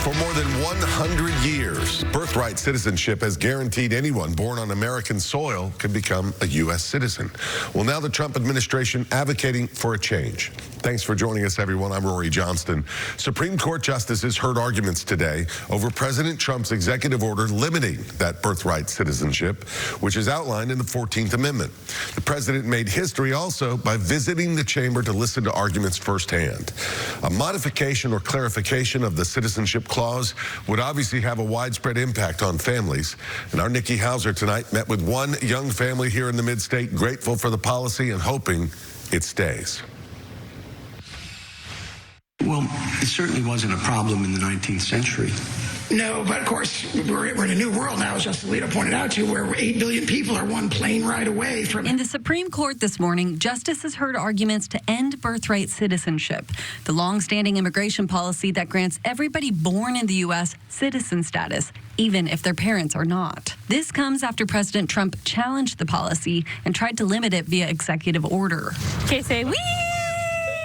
For more than 100 years, birthright citizenship has guaranteed anyone born on American soil can become a U.S. citizen. Well, now the Trump administration advocating for a change. Thanks for joining us, everyone. I'm Rory Johnston. Supreme Court justices heard arguments today over President Trump's executive order limiting that birthright citizenship, which is outlined in the 14th Amendment. The president made history also by visiting the chamber to listen to arguments firsthand. A modification or clarification of the citizenship clause would obviously have a widespread impact on families. And our Nikki Hauser tonight met with one young family here in the mid-state, grateful for the policy and hoping it stays. Well, it certainly wasn't a problem in the 19th century. No, but of course, we're in a new world now, as Justice Alito pointed out, too, where 8 billion people are one plane ride away from... In the Supreme Court this morning, justices heard arguments to end birthright citizenship, the long-standing immigration policy that grants everybody born in the U.S. citizen status, even if their parents are not. This comes after President Trump challenged the policy and tried to limit it via executive order. Okay, say wee!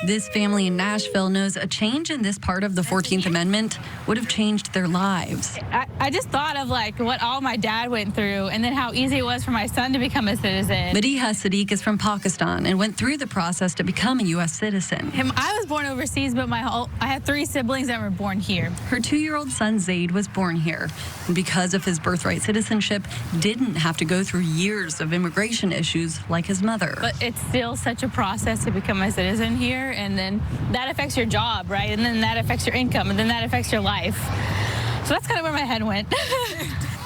This family in Nashville knows a change in this part of the 14th Amendment would have changed their lives. I just thought of like what all my dad went through and then how easy it was for my son to become a citizen. Madiha Sadiq is from Pakistan and went through the process to become a U.S. citizen. I was born overseas, but I had 3 siblings that were born here. Her 2-year-old son Zaid was born here, and because of his birthright citizenship, didn't have to go through years of immigration issues like his mother. But it's still such a process to become a citizen here. And then that affects your job, right? And then that affects your income, and then that affects your life. So that's kind of where my head went.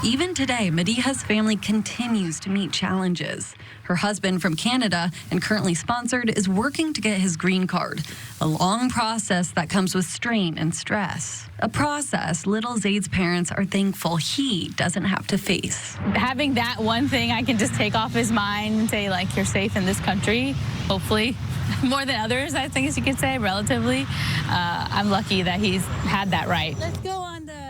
Even today, Madiha's family continues to meet challenges. Her husband from Canada and currently sponsored is working to get his green card, a long process that comes with strain and stress. A process little Zaid's parents are thankful he doesn't have to face. Having that one thing I can just take off his mind and say, like, you're safe in this country, hopefully. More than others, I think, as you could say, relatively. I'm lucky that he's had that right. Let's go on the...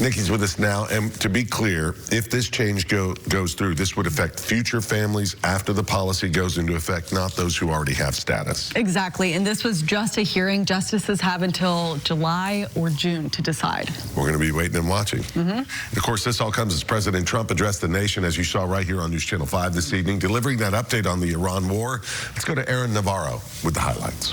Nikki's with us now, and to be clear, if this change goes through, this would affect future families after the policy goes into effect, not those who already have status. Exactly, and this was just a hearing. Justices have until July or June to decide. We're going to be waiting and watching. And of course, this all comes as President Trump addressed the nation, as you saw right here on News Channel 5 this evening, delivering that update on the Iran war. Let's go to Aaron Navarro with the highlights.